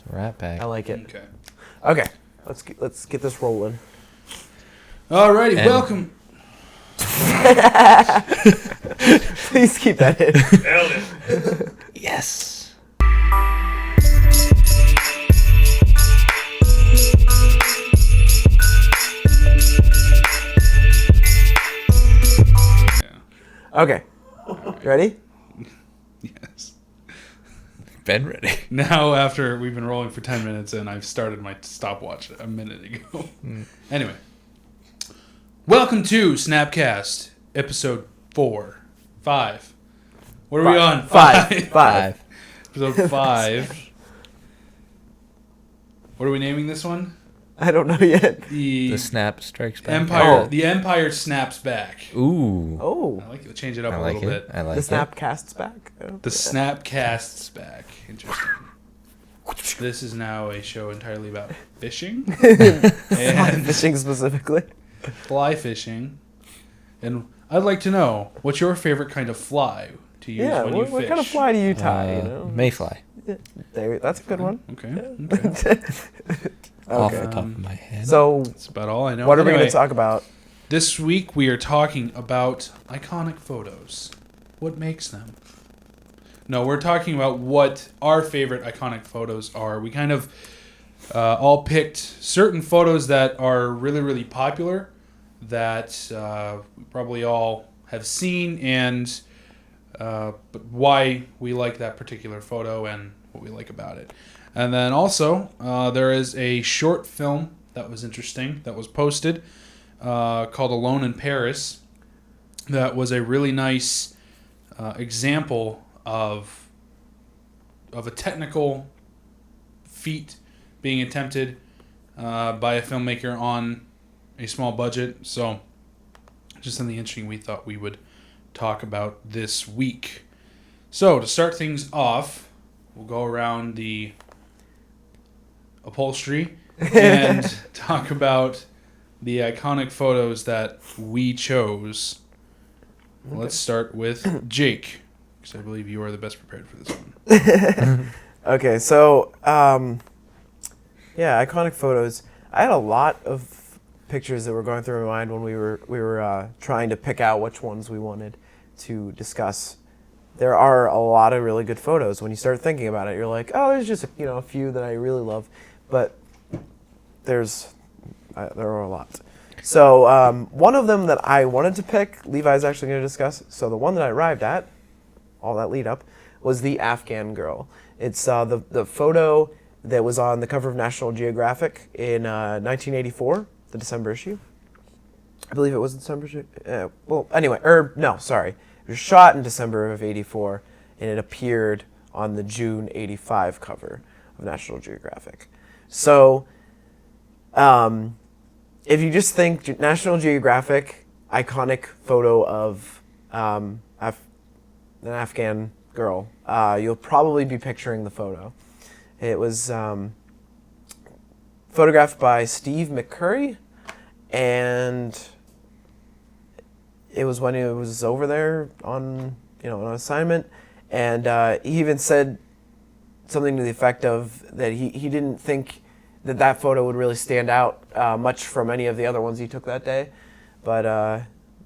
Rat Pack. I like it. Okay. Okay, let's get this rolling. Alrighty, welcome. Please keep that in. Nailed it. Yes. Okay, ready? Yes. Been ready. Now, after we've been rolling for 10 minutes and I've started my stopwatch a minute ago. Anyway. Welcome to SNAPCAST, episode 5. What are we on? Five. Episode 5. What are we naming this one? I don't know yet. The Snap Strikes Back. Empire. The Empire Snaps Back. Ooh. Oh, I like it. Change it up I a like little it. bit. I like the it. Snapcast's back. The Snapcast's back. Interesting. This is now a show entirely about fishing and Fishing specifically. fly fishing. And I'd like to know, what's your favorite kind of fly to use Yeah, when you fish? what kind of fly do you tie? You know? Mayfly. That's a good one. Okay. Off the top of my head. So, That's about all I know. what are we going Anyway, to talk about? This week we are talking about iconic photos. What makes them? No, we're talking about what our favorite iconic photos are. We kind of all picked certain photos that are really, really popular that we probably all have seen, and but why we like that particular photo and what we like about it. And then also, there is a short film that was interesting that was posted called Alone in Paris. That was a really nice example of a technical feat being attempted by a filmmaker on a small budget. So, just something interesting we thought we would talk about this week. So, to start things off, we'll go around the upholstery and talk about the iconic photos that we chose. Let's start with Jake, because I believe you are the best prepared for this one. Okay, so, yeah, iconic photos. I had a lot of pictures that were going through my mind when we were trying to pick out which ones we wanted to discuss. There are a lot of really good photos. When you start thinking about it, you're like, oh, there's just a few that I really love, but there are a lot. So one of them that I wanted to pick, Levi's actually going to discuss. So the one that I arrived at, all that lead up, was the Afghan girl. It's the photo that was on the cover of National Geographic in 1984, the December issue. I believe it was the December issue. It was shot in December of 84, and it appeared on the June 85 cover of National Geographic. So, if you just think National Geographic, iconic photo of an Afghan girl, you'll probably be picturing the photo. It was photographed by Steve McCurry, and it was when he was over there on an assignment, and he even said something to the effect of that he didn't think that photo would really stand out much from any of the other ones he took that day, but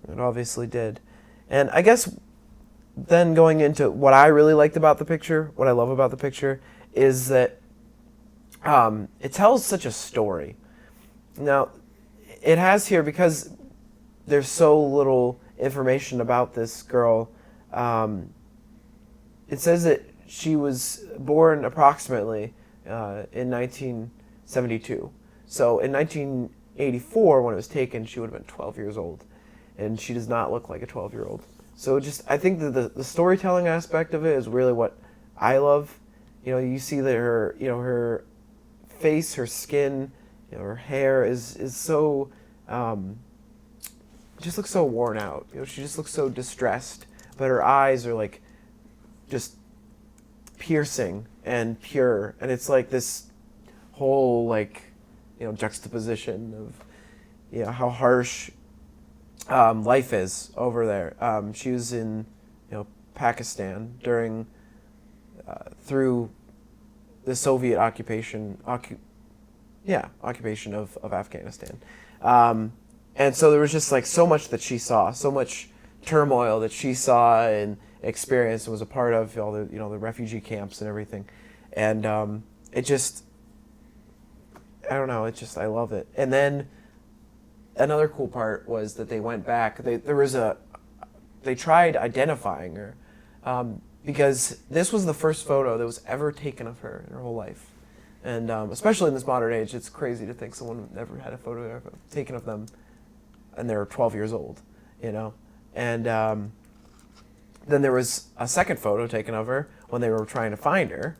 it obviously did. And I guess then going into what I really liked about the picture, what I love about the picture, is that it tells such a story. Now, it has here, because there's so little information about this girl, it says that she was born approximately in 1972. So in 1984, when it was taken, she would have been 12 years old. And she does not look like a 12-year-old. So I think that the storytelling aspect of it is really what I love. You see that her face, her skin, her hair is so, just looks so worn out. She just looks so distressed. But her eyes are like just piercing and pure. And it's like this whole juxtaposition of how harsh life is over there. She was in Pakistan through the Soviet occupation of Afghanistan. And so there was just like so much that she saw, so much turmoil that she saw and experienced and was a part of, all the the refugee camps and everything. And it just, I don't know, I love it. And then another cool part was that they went back. They tried identifying her because this was the first photo that was ever taken of her in her whole life. And especially in this modern age, it's crazy to think someone never had a photo taken of them and they're 12 years old, And then there was a second photo taken of her when they were trying to find her,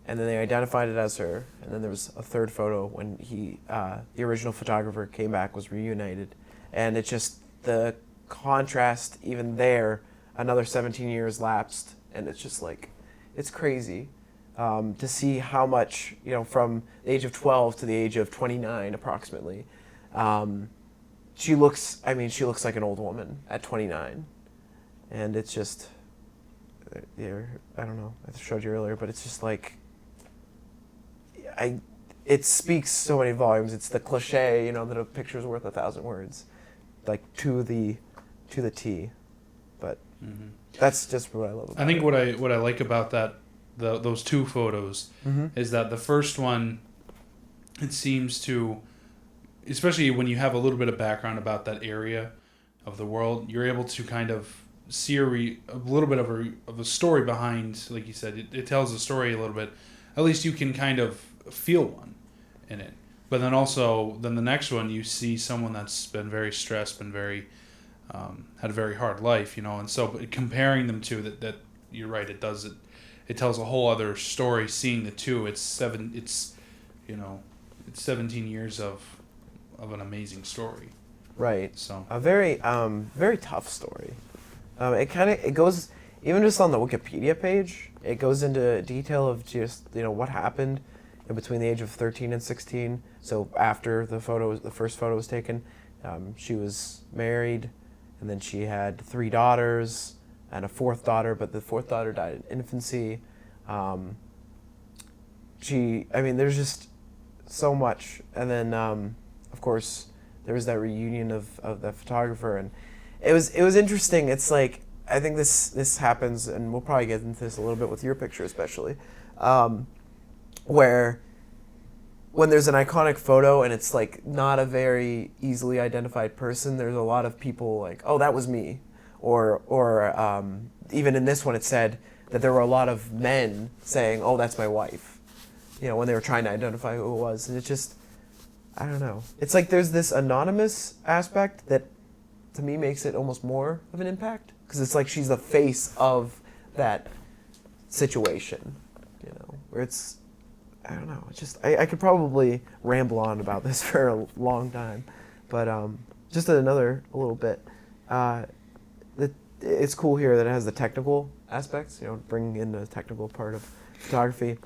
and then they identified it as her. And then there was a third photo when the original photographer came back, was reunited. And it's just the contrast even there, another 17 years lapsed, and it's just like, it's crazy. To see how much, from the age of 12 to the age of 29 approximately, she looks like an old woman at 29. And it's just, I don't know, I showed you earlier, but it's just like, it speaks so many volumes. It's the cliche, that a picture's worth 1,000 words, like to the T. But that's just what I love about it. I think what I like about that, those two photos, is that the first one, it seems to, especially when you have a little bit of background about that area of the world, you're able to kind of see a little bit of a story behind, like you said, it tells a story a little bit. At least you can kind of feel one in it. But then also, the next one, you see someone that's been very stressed, been very, had a very hard life, and so comparing them to that, you're right, it tells a whole other story. Seeing the two, it's 17 years of an amazing story. Right. So a very very tough story. It goes, even just on the Wikipedia page, it goes into detail of just what happened in between the age of 13 and 16. So after the first photo was taken, she was married, and then she had 3 daughters and a 4th daughter, but the 4th daughter died in infancy. There's just so much. And then, of course, there was that reunion of the photographer, and it was interesting. It's like, I think this happens, and we'll probably get into this a little bit with your picture especially, where when there's an iconic photo and it's like not a very easily identified person, there's a lot of people like, oh, that was me. Or even in this one, it said that there were a lot of men saying, oh, that's my wife, when they were trying to identify who it was. And it just, I don't know. It's like there's this anonymous aspect that, to me, makes it almost more of an impact. Because it's like she's the face of that situation, where it's, I don't know. It's just, I could probably ramble on about this for a long time. But just a little bit. It's cool here that it has the technical aspects, bringing in the technical part of photography.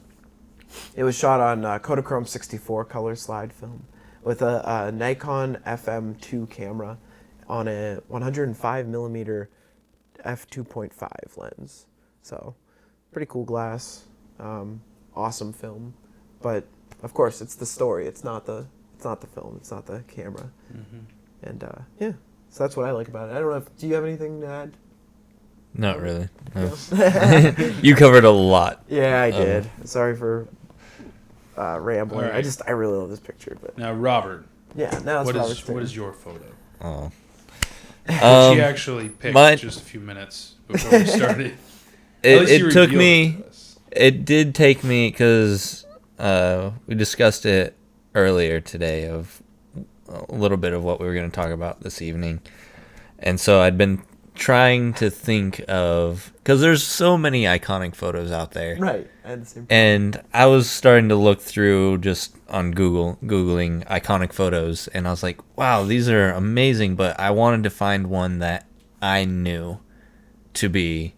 It was shot on Kodachrome 64 color slide film with a Nikon FM2 camera on a 105 millimeter f2.5 lens. So, pretty cool glass, awesome film. But of course, it's the story. It's not the film. It's not the camera. And so that's what I like about it. I don't know. Do you have anything to add? Not really. No. You covered a lot. Yeah, I did. Sorry for rambling. Right. I really love this picture. But now, Robert. Yeah, now it's Robert's turn. What is your photo? Oh. She actually picked just a few minutes before we started. It did take me, because we discussed it earlier today, of a little bit of what we were going to talk about this evening. And so I'd been trying to think of, because there's so many iconic photos out there. Right. And I was starting to look through just on Googling iconic photos, and I was like, wow, these are amazing, but I wanted to find one that I knew to be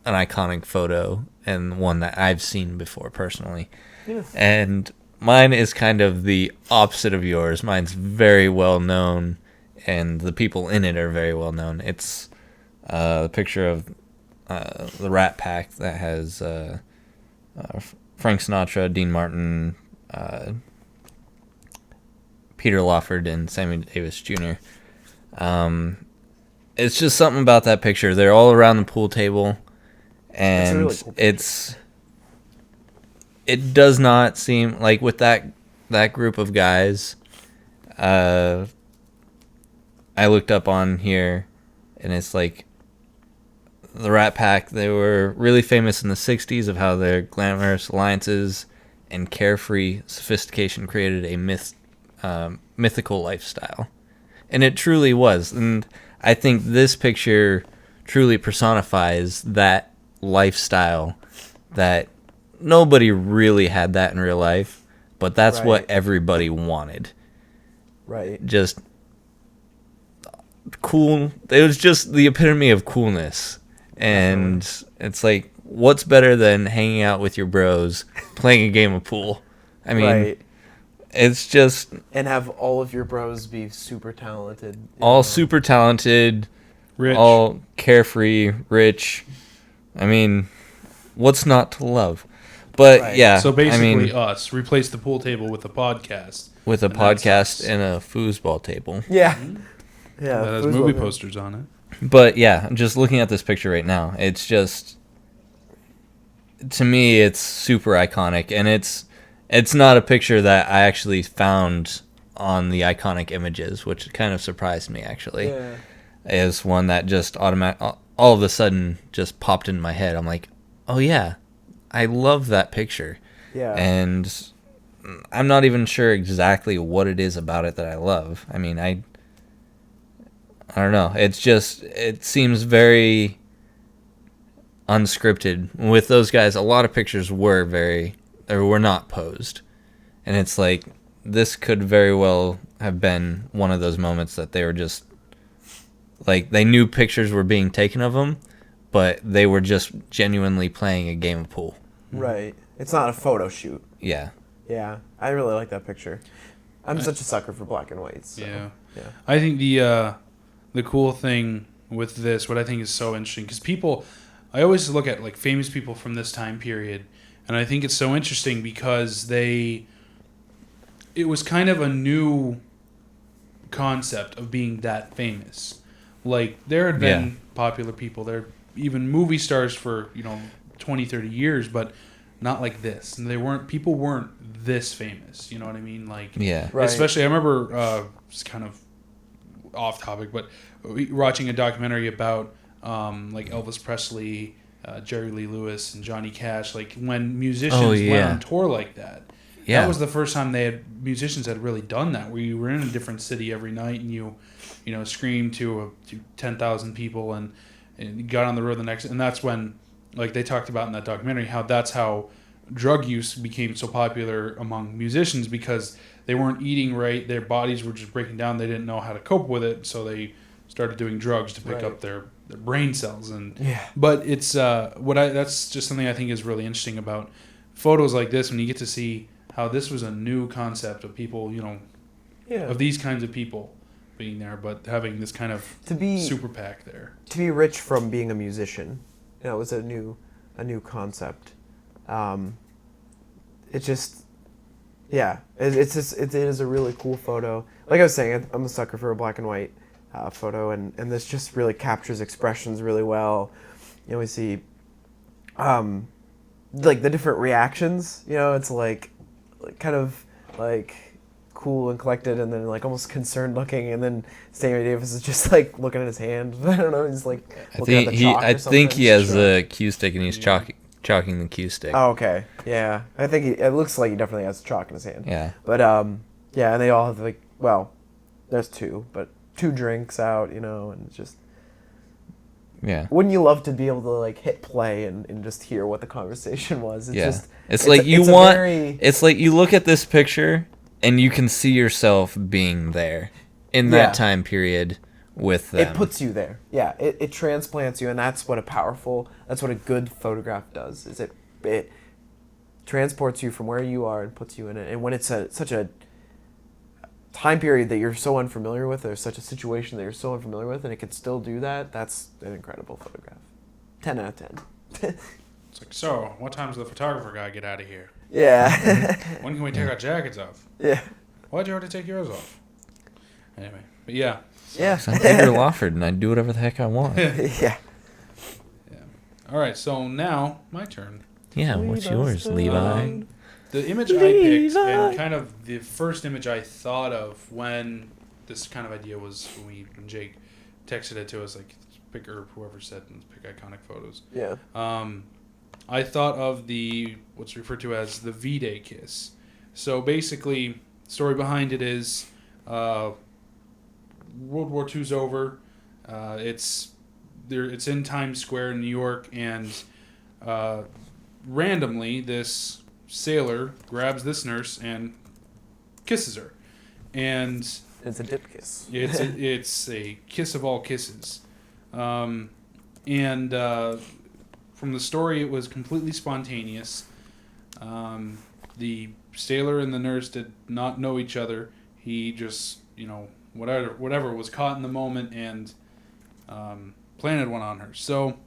an iconic photo and one that I've seen before personally. Yes. And mine is kind of the opposite of yours. Mine's very well known, and the people in it are very well known. It's a picture of the Rat Pack that has Frank Sinatra, Dean Martin, Peter Lawford, and Sammy Davis Jr. It's just something about that picture. They're all around the pool table, and really cool picture. It does not seem like with that group of guys. I looked up on here, and it's like the Rat Pack. They were really famous in the '60s of how their glamorous alliances and carefree sophistication created a mythical lifestyle, and it truly was. And I think this picture truly personifies that lifestyle that nobody really had that in real life, but that's what everybody wanted. Right. Just cool. It was just the epitome of coolness. And it's like, what's better than hanging out with your bros, playing a game of pool? I mean, it's just... And have all of your bros be super talented. All super talented. Rich. All carefree, rich. I mean, what's not to love? But yeah, So basically, I mean, us replace the pool table with a podcast. with a And that's podcast us. and a foosball table. Yeah. That Yeah. has foosball movie game. posters on it. But yeah, I'm just looking at this picture right now. It's just, to me, it's super iconic, and it's not a picture that I actually found on the iconic images, which kind of surprised me actually. Yeah. Is one that just all of a sudden just popped in my head. I'm like, oh yeah, I love that picture. Yeah. And I'm not even sure exactly what it is about it that I love. I mean, I don't know. It's just, it seems very unscripted. With those guys, a lot of pictures were not posed. And it's like, this could very well have been one of those moments that they were just, like, they knew pictures were being taken of them, but they were just genuinely playing a game of pool. Right. It's not a photo shoot. Yeah. Yeah. I really like that picture. I'm such a sucker for black and white. So, Yeah. Yeah. I think the cool thing with this, what I think is so interesting, because people, I always look at like famous people from this time period, and I think it's so interesting because it was kind of a new concept of being that famous. Like, there had been popular people, there even movie stars for 20, 30 years, but not like this. And people weren't this famous. You know what I mean? Like, Yeah. Right. especially I remember it's kind of off topic, but watching a documentary about like Elvis Presley, Jerry Lee Lewis, and Johnny Cash. Like, when musicians went on tour like that. Yeah. That was the first time musicians had really done that, where you were in a different city every night and you screamed to 10,000 people and you got on the road the next, and that's when, like they talked about in that documentary, how that's how drug use became so popular among musicians, because they weren't eating right, their bodies were just breaking down, they didn't know how to cope with it, so they started doing drugs to pick up their brain cells. And but it's that's just something I think is really interesting about photos like this, when you get to see how this was a new concept of people, of these kinds of people being there, but having this kind of super pack there. To be rich from being a musician, it was a new concept. It just, it is a really cool photo. Like I was saying, I'm a sucker for a black and white photo, and this just really captures expressions really well. We see, like the different reactions. It's like kind of like cool and collected, and then like almost concerned looking, and then Sammy Davis is just like looking at his hand. I don't know. He's like looking at the chalk or something. I think he has a cue stick, and he's chalking the cue stick. Oh, okay. Yeah, I think it looks like he definitely has chalk in his hand. Yeah. But and they all have like, well, there's two drinks out, and it's just. Yeah. Wouldn't you love to be able to like hit play and just hear what the conversation was? It's like you look at this picture and you can see yourself being there in that time period with them. It puts you there. Yeah, it transplants you, and that's what that's what a good photograph does. Is it transports you from where you are and puts you in it. And when it's such a time period that you're so unfamiliar with, or such a situation that you're so unfamiliar with, and it can still do that, that's an incredible photograph. 10 out of 10. It's like, so what time's the photographer guy get out of here? Yeah. When can we take our jackets off? Yeah. Why'd you already take yours off? Anyway, but yeah. Yeah. I'm Peter Lawford, and I do whatever the heck I want. Yeah. All right, so now my turn. Yeah, what's yours, Levi? The image I picked, and kind of the first image I thought of when this kind of idea was when Jake texted it to us, like, pick, or whoever said, let's pick iconic photos. Yeah. I thought of what's referred to as the V-Day kiss. So basically, the story behind it is World War II's over. It's in Times Square in New York, and randomly this sailor grabs this nurse and kisses her, and It's a dip kiss. it's a kiss of all kisses, and from the story it was completely spontaneous. The sailor and the nurse did not know each other. He just whatever was caught in the moment and planted one on her. So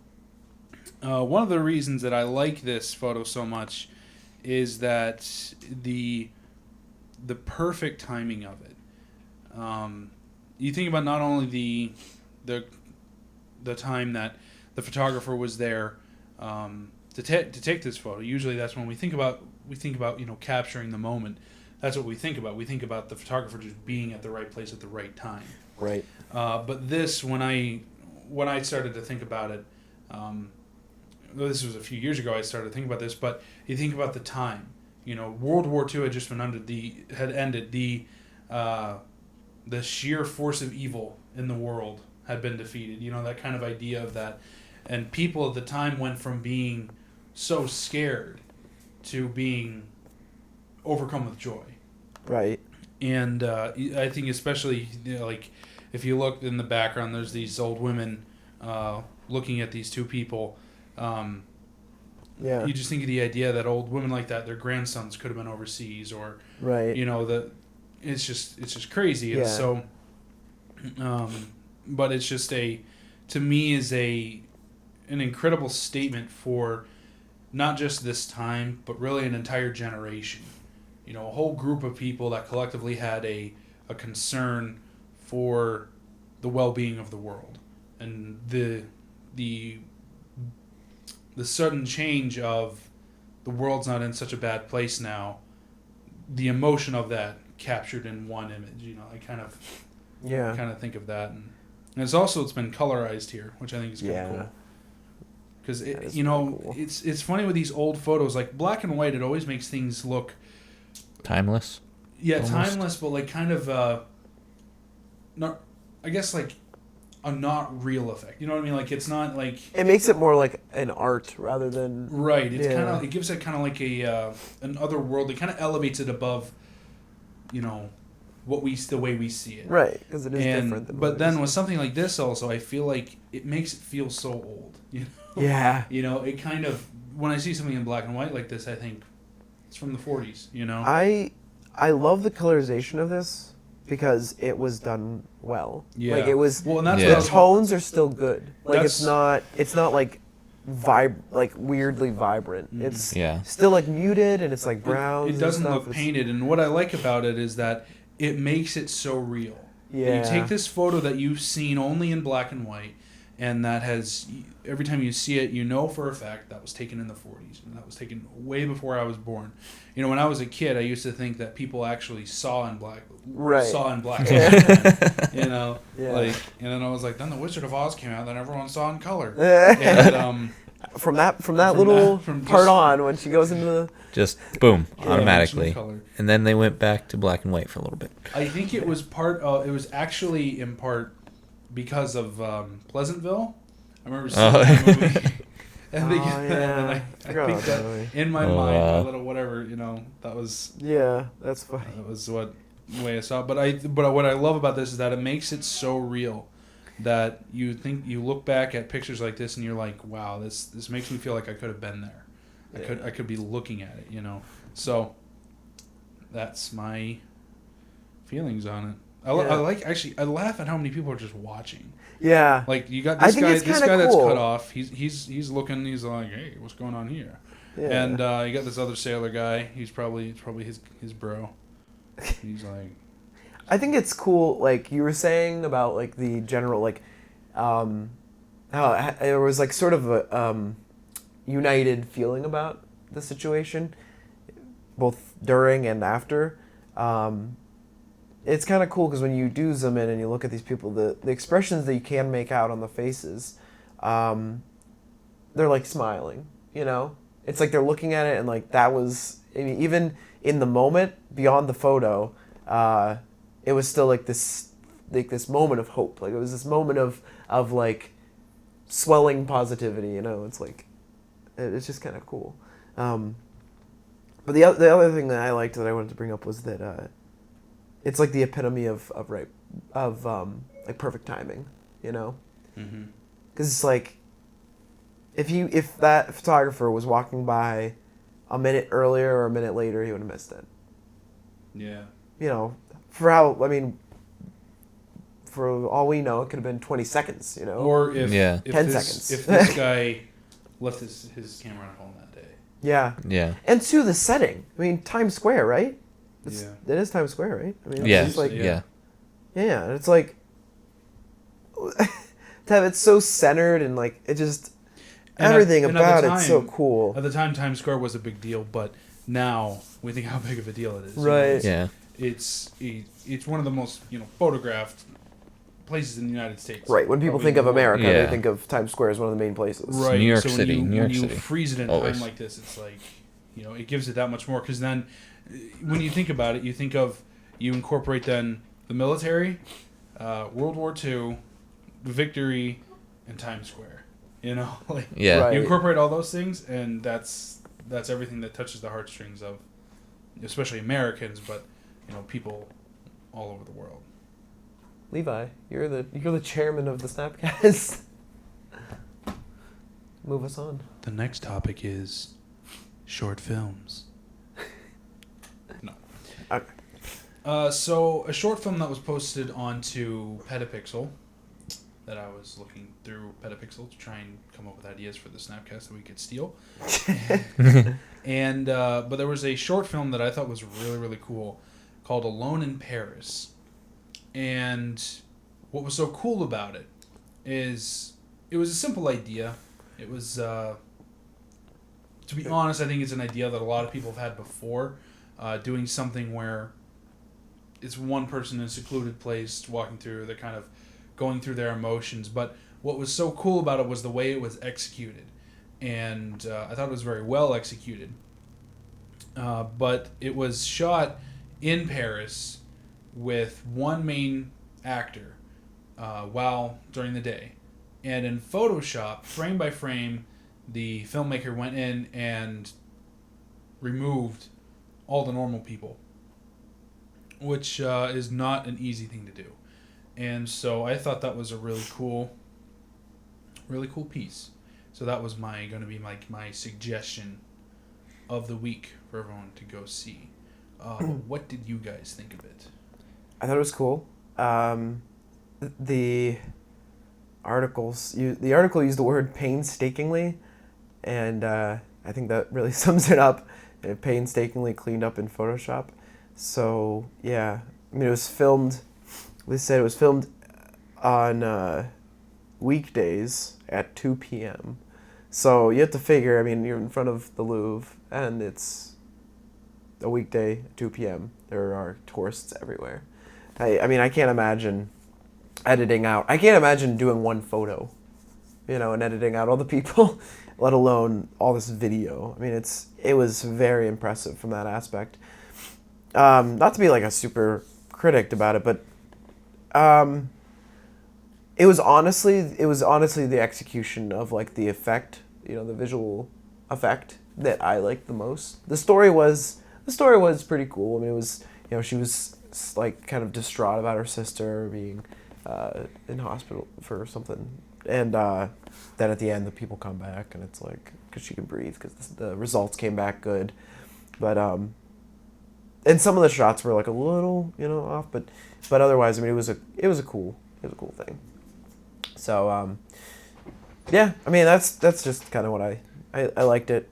one of the reasons that I like this photo so much is that the perfect timing of it. You think about not only the time that the photographer was there to take this photo. Usually that's when we think about capturing the moment. That's what we think about. We think about the photographer just being at the right place at the right time. Right. But this, when I started to think about it, this was a few years ago I started to think about this, but you think about the time. World War II had just had ended. The sheer force of evil in the world had been defeated. That kind of idea of that. And people at the time went from being so scared to being overcome with joy. Right. And I think especially, like, if you look in the background, there's these old women looking at these two people. Yeah. You just think of the idea that old women like that, their grandsons could have been overseas, or Right. that it's just crazy. Yeah. And so, but it's just to me is an incredible statement for not just this time, but really an entire generation. A whole group of people that collectively had a concern for the well-being of the world, and the sudden change of the world's not in such a bad place now. The emotion of that captured in one image. I kind of think of that, and it's been colorized here, which I think is kind of cool. Because cool. It's funny with these old photos, like black and white. It always makes things look Timeless. Yeah, almost. Timeless, but like kind of not. I guess like a not real effect. You know what I mean? Like it's not like it makes it more like an art rather than right. It's kind of it gives it kind of like an otherworldly. It kind of elevates it above, the way we see it. Right, because it is different. But then with something like this, also, I feel like it makes it feel so old. Yeah. It kind of, when I see something in black and white like this, I think it's from the 40s. I love the colorization of this because it was done well. Yeah. Like it was. Well, and that's Yeah. The tones are still good. Like That's- it's not like weirdly vibrant. It's Yeah. still like muted and it's like brown. It doesn't look painted, and what I like about it is that it makes it so real. Yeah. You take this photo that you've seen only in black and white, and that has, every time you see it, for a fact that was taken in the 40s, and that was taken way before I was born. When I was a kid, I used to think that people actually saw in black and white. Yeah. Like, and then I was like, then the Wizard of Oz came out, then everyone saw in color. Yeah. And from that little part on when she goes into the Just boom, Yeah, automatically. color. And then they went back to black and white for a little bit. I think it was it was actually in part because of Pleasantville. I remember seeing that movie. And I think that in my mind, my little whatever, that was that's funny. that was the way I saw it. But what I love about this is that it makes it so real that you look back at pictures like this and you're like, wow, this makes me feel like I could have been there. I could be looking at it, So that's my feelings on it. I like actually. I laugh at how many people are just watching. Yeah. Like you got I this think guy, it's this kinda guy that's cool. cut off. He's looking. He's like, hey, what's going on here? Yeah. And you got this other sailor guy. He's probably his bro. He's like, I think it's cool, like you were saying about like the general like, how there was like sort of a united feeling about the situation, both during and after. It's kind of cool because when you do zoom in and you look at these people, the expressions that you can make out on the faces, they're like smiling, you know? It's like they're looking at it and like that was, I mean, even in the moment beyond the photo, it was still like this moment of hope. Like it was this moment of like swelling positivity, you know? It's like, it's just kind of cool. But the other thing that I liked that I wanted to bring up was that it's like the epitome of like perfect timing, you know? Because it's like if that photographer was walking by a minute earlier or a minute later, he would have missed it. yeah. You know, for all we know, it could have been 20 seconds, you know? Or if 10 this, seconds. if this guy left his camera at home that day. Yeah. Yeah. And to the setting. I mean, Times Square, right? It is Times Square, right? I mean, Yeah. it's like, Yeah. yeah, and it's like to have it so centered and like it just everything about it's so cool. At the time, Times Square was a big deal, but now we think how big of a deal it is. Right. Yeah. It's one of the most photographed places in the United States. Right. When people Probably think in of the world. America, they think of Times Square as one of the main places. Right. New York so City, New York when you City. freeze it in Always. time like this, it's like, it gives it that much more. Because then, when you think about it, you think of, you incorporate then the military, World War II, victory, and Times Square. Like Yeah. Right. you incorporate all those things, and that's everything that touches the heartstrings of, especially Americans, but people all over the world. Levi, you're the chairman of the Snapcast. Move us on. The next topic is short films. No. Okay. So a short film that was posted onto Petapixel, that I was looking through Petapixel to try and come up with ideas for the Snapcast that we could steal. And but there was a short film that I thought was really, really cool called Alone in Paris. And what was so cool about it is it was a simple idea. It was, to be honest, I think it's an idea that a lot of people have had before, doing something where it's one person in a secluded place walking through, they're kind of going through their emotions. But what was so cool about it was the way it was executed. And I thought it was very well executed. But it was shot in Paris with one main actor during the day. And in Photoshop, frame by frame, the filmmaker went in and removed all the normal people, which is not an easy thing to do. And so I thought that was a really cool piece. So that was going to be my suggestion of the week for everyone to go see. What did you guys think of it? I thought it was cool. The article used the word painstakingly, and I think that really sums it up. It painstakingly cleaned up in Photoshop. So yeah, I mean it was filmed. They said it was filmed on weekdays at 2 p.m. So you have to figure. I mean, you're in front of the Louvre, and it's a weekday at 2 p.m. There are tourists everywhere. I mean, I can't imagine editing out. I can't imagine doing one photo, and editing out all the people, let alone all this video. I mean, it was very impressive from that aspect. Not to be like a super critic about it, but it was honestly the execution of like the effect, the visual effect that I liked the most. The story was pretty cool. I mean, it was, she was like kind of distraught about her sister being in hospital for something, and then at the end the people come back and it's like because she can breathe because the results came back good, but and some of the shots were like a little, off, but otherwise, I mean, it was a cool thing. So, yeah, I mean, that's just kind of what I liked it.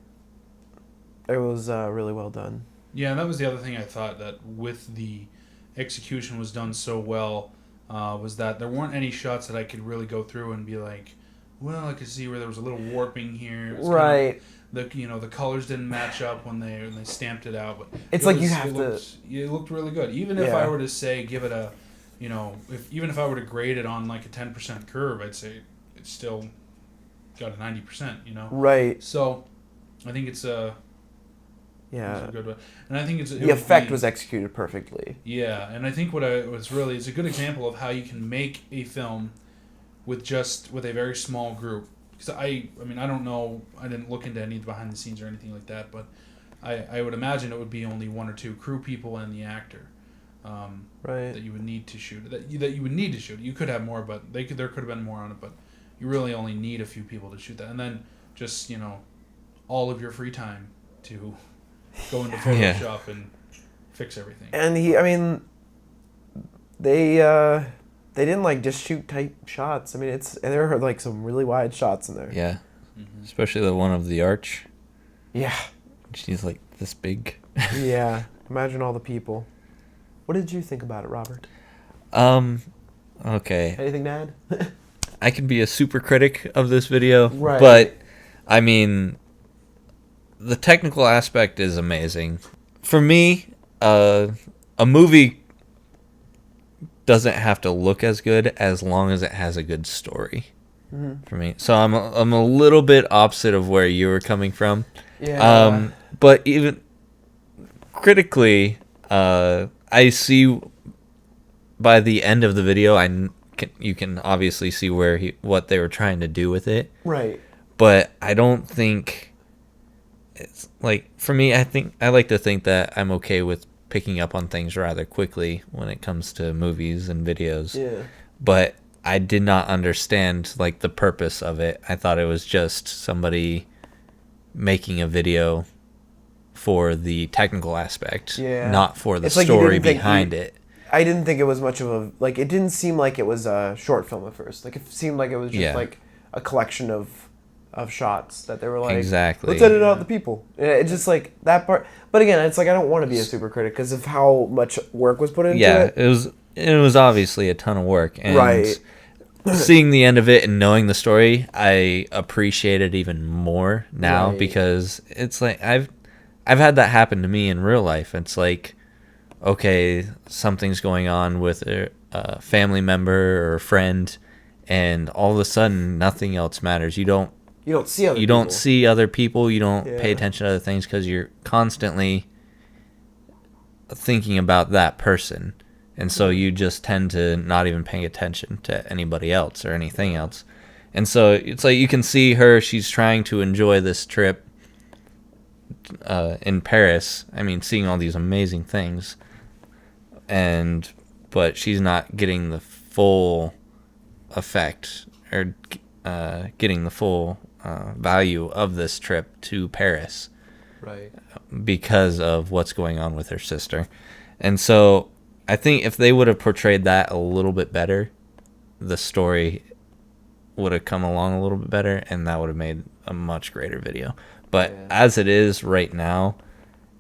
It was really well done. Yeah, that was the other thing I thought, that with the execution was done so well, was that there weren't any shots that I could really go through and be like, well, I could see where there was a little warping here. It was Right. The colors didn't match up when they stamped it out, but It's it like you have to. It looked really good. Even if Yeah. I were to say give it a, even if I were to grade it on like a 10% curve, I'd say it's still got a 90%. Right. So, I think it's a. Yeah. It's a good one. And I think The effect was executed perfectly. Yeah, and I think it's a good example of how you can make a film with a very small group. Because I mean, I don't know, I didn't look into any of the behind the scenes or anything like that, but I would imagine it would be only one or two crew people and the actor, right. that you would need to shoot. That you would need to shoot. You could have more, but there could have been more on it, but you really only need a few people to shoot that, and then just all of your free time to go into Photoshop and fix everything. And they didn't like just shoot tight shots. I mean, there are like some really wide shots in there. Yeah. Especially the one of the arch. Yeah. She's like this big. Yeah. Imagine all the people. What did you think about it, Robert? Okay. Anything to add? I could be a super critic of this video, Right. but I mean, the technical aspect is amazing. For me, a movie doesn't have to look as good as long as it has a good story. Mm-hmm. For me, so I'm a little bit opposite of where you were coming from. Yeah. But even critically, I see by the end of the video, you can obviously see what they were trying to do with it. Right. But I don't think it's like, for me, I like to think that I'm okay with picking up on things rather quickly when it comes to movies and videos. Yeah. But I did not understand like the purpose of it. I thought it was just somebody making a video for the technical aspect, not for the story behind it. I didn't think it was much of it didn't seem like it was a short film at first. Like, it seemed like it was just like a collection of shots that they were like, exactly, let's edit out the people. It's just like that part. But again, it's like, I don't want to be a super critic because of how much work was put into it. It was obviously a ton of work. And right. Seeing the end of it and knowing the story, I appreciate it even more now, because it's like I've had that happen to me in real life. It's like, okay, something's going on with a family member or a friend, and all of a sudden nothing else matters. You don't see other people. You don't pay attention to other things because you're constantly thinking about that person. And so you just tend to not even pay attention to anybody else or anything else. And so it's like you can see her, she's trying to enjoy this trip in Paris. I mean, seeing all these amazing things. But she's not getting the full effect or getting the full value of this trip to Paris. Right. Because of what's going on with her sister. And so I think if they would have portrayed that a little bit better, the story would have come along a little bit better, and that would have made a much greater video. But as it is right now,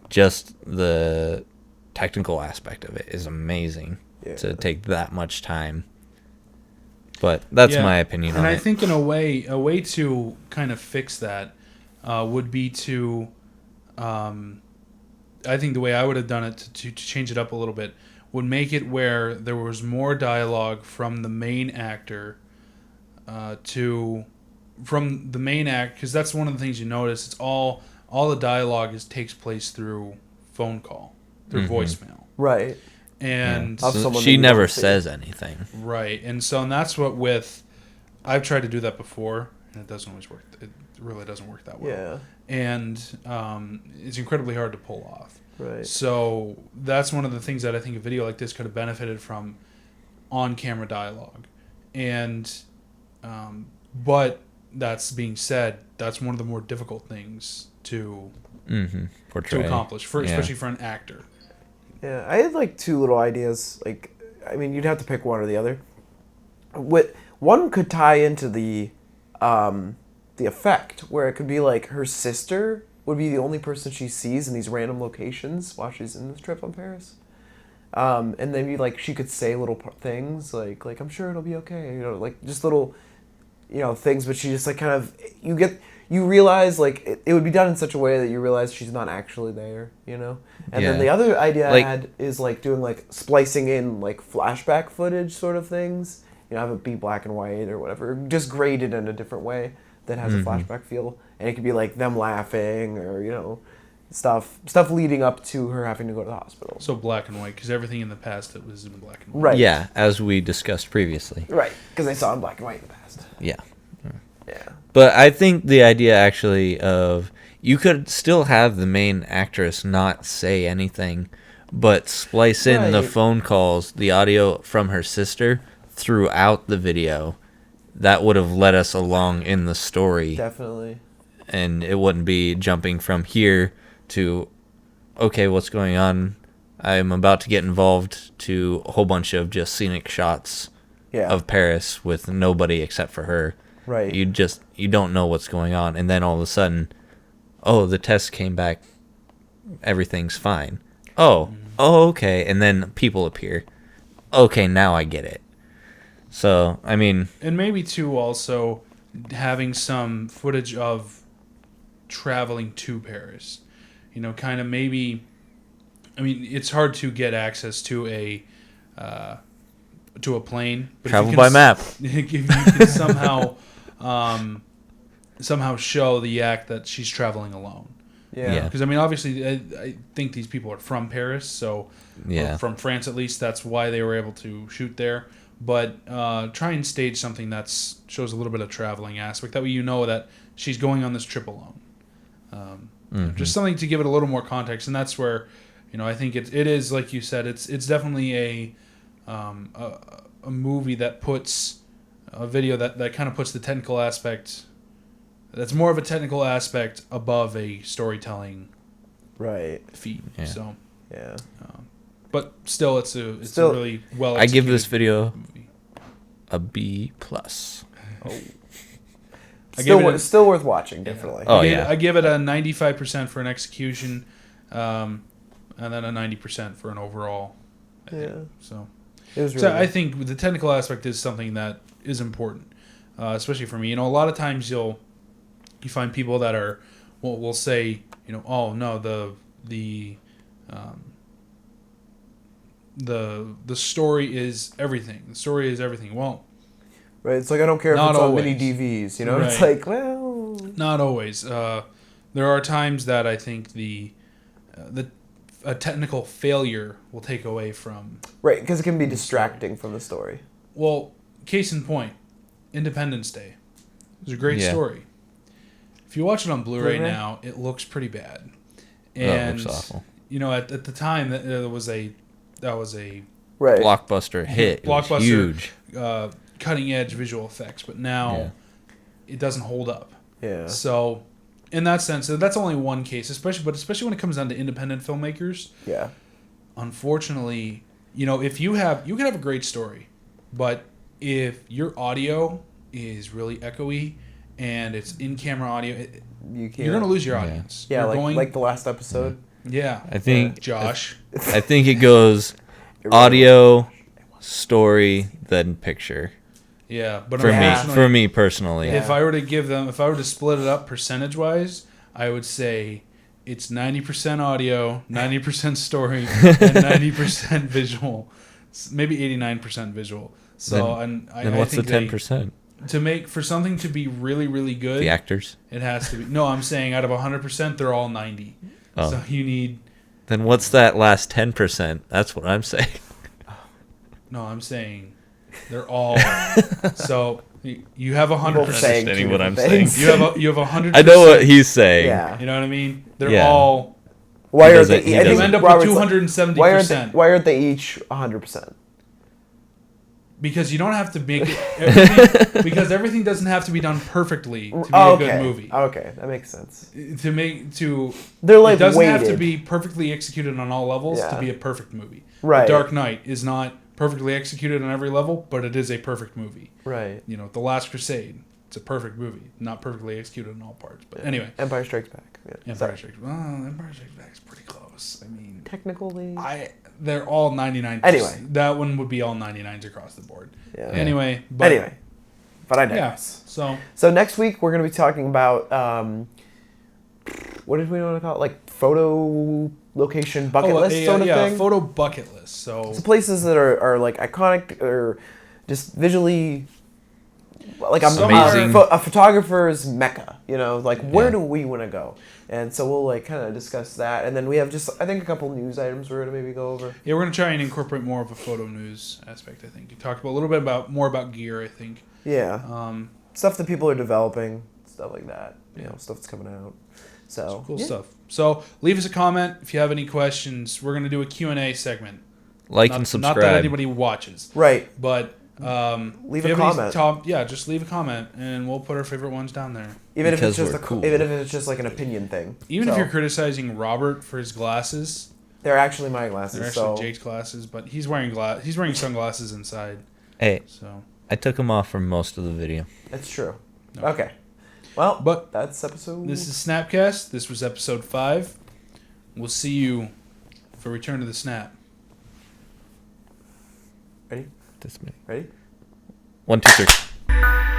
just the technical aspect of it is amazing to take that much time. But that's my opinion on it. And I think in a way to kind of fix that would be to, I think the way I would have done it to change it up a little bit would make it where there was more dialogue from the main actor because that's one of the things you notice. It's all the dialogue takes place through phone call, through voicemail. Right. And so she never says anything. Right. And that's what I've tried to do that before, and it doesn't always work. It really doesn't work that well. Yeah. And it's incredibly hard to pull off. Right. So that's one of the things that I think a video like this could have benefited from, on-camera dialogue. And but that's being said, that's one of the more difficult things to portray, to accomplish, especially for an actor. Yeah, I had like two little ideas. Like, I mean, you'd have to pick one or the other. One could tie into the effect, where it could be like her sister would be the only person she sees in these random locations while she's in this trip on Paris. And then she could say little things like I'm sure it'll be okay, like just little, things. But she just like kind of you realize like it would be done in such a way that you realize she's not actually there, And then the other idea I had is like doing like splicing in like flashback footage sort of things, have it be black and white or whatever, just graded in a different way that has a flashback feel, and it could be like them laughing or stuff leading up to her having to go to the hospital. So black and white, because everything in the past it was in black and white. Right. Yeah, as we discussed previously. Right, because I saw it in black and white in the past. Yeah. Yeah. But I think the idea actually of you could still have the main actress not say anything, but splice in the phone calls, the audio from her sister throughout the video. That would have led us along in the story. Definitely. And it wouldn't be jumping from here to, okay, what's going on? I'm about to get involved to a whole bunch of just scenic shots of Paris with nobody except for her. Right. You don't know what's going on. And then all of a sudden, oh, the test came back. Everything's fine. Oh, okay. And then people appear. Okay, now I get it. So, I mean... And maybe, too, also having some footage of traveling to Paris. Kind of maybe... I mean, it's hard to get access to a plane. But travel by map. If you can somehow show the act that she's traveling alone. Yeah. Because, I mean, obviously, I think these people are from Paris, so... Yeah. From France, at least, that's why they were able to shoot there. But try and stage something that shows a little bit of traveling aspect. That way that she's going on this trip alone. Just something to give it a little more context. And that's where, I think it is, like you said, it's definitely a movie that puts a video that kind of puts the technical aspect, that's more of a technical aspect above a storytelling feat. Yeah. So, yeah. But still, it's a really well. I give this video a B+. Oh. Still worth watching, definitely. Oh, I give it a 95% for an execution, and then a 90% for an overall. I think. So it was really so I think the technical aspect is something that is important, especially for me. A lot of times you find people that will say, oh no, the story is everything. The story is everything. Well, right. It's like I don't care if it's on mini DVs. Right. It's like, well, not always. There are times that I think a technical failure will take away from because it can be distracting from the story. Well, case in point, Independence Day. It was a great story. If you watch it on Blu-ray now, it looks pretty bad. And it looks awful. At the time that was a blockbuster hit. Blockbuster, it was huge. Cutting edge visual effects, but now it doesn't hold up. Yeah. So, in that sense, that's only one case, especially when it comes down to independent filmmakers. Yeah. Unfortunately, if you can have a great story, but if your audio is really echoey and it's in-camera audio, you're going to lose your audience. Yeah, like the last episode. Yeah. I think Josh. I think it goes audio, story, then picture. Yeah, but for me personally, if I were to split it up percentage-wise, I would say it's 90% audio, 90% story, and 90% visual, maybe 89% visual. So, then what's the 10%? To make for something to be really, really good, the actors. It has to be. No, I'm saying out of 100%, they're all 90. Oh. So you need. Then what's that last 10%? That's what I'm saying. No, I'm saying they're all. So you have 100%. Understanding what I'm saying. You have 100%. I know what he's saying. Yeah. You know what I mean? They're all. Why are they? You end up with 270%. Why aren't they each 100%? because you don't have to make it because everything doesn't have to be done perfectly to be a good movie. Okay, that makes sense. They're like it doesn't weighted. have to be perfectly executed on all levels to be a perfect movie. Right. Dark Knight is not perfectly executed on every level, but it is a perfect movie. Right. You know, The Last Crusade. It's a perfect movie, not perfectly executed in all parts. But anyway, Empire Strikes Back. Yeah. Empire Strikes Back is pretty close. I mean, technically, they're all 99. Anyway, that one would be all 99s across the board. Yeah. Anyway, but I digress. Yeah, so next week we're going to be talking about what did we want to call it? Like photo location bucket list sort of thing. Photo bucket list. So places that are like iconic or just visually. Like amazing. A photographer's mecca, you know, like where do we want to go? And so we'll like kind of discuss that, and then we have just I think a couple news items we're gonna maybe go over. Yeah, we're gonna try and incorporate more of a photo news aspect. I think you talked about a little bit more about gear. I think. Yeah. Stuff that people are developing, stuff like that. You know, stuff that's coming out. So cool stuff. So leave us a comment if you have any questions. We're gonna do a Q&A segment. And subscribe. Not that anybody watches. Right. But. Leave a comment. Just leave a comment, and we'll put our favorite ones down there. Even if it's just like an opinion thing. Even if you're criticizing Robert for his glasses, they're actually my glasses. They're actually Jake's glasses, but he's wearing sunglasses inside. Hey, so I took them off for most of the video. That's true. No. Okay. Well, but that's episode. This is SNAPCAST. This was episode 5. We'll see you for Return to the Snap. Ready? This minute. Ready? 1, 2, 3.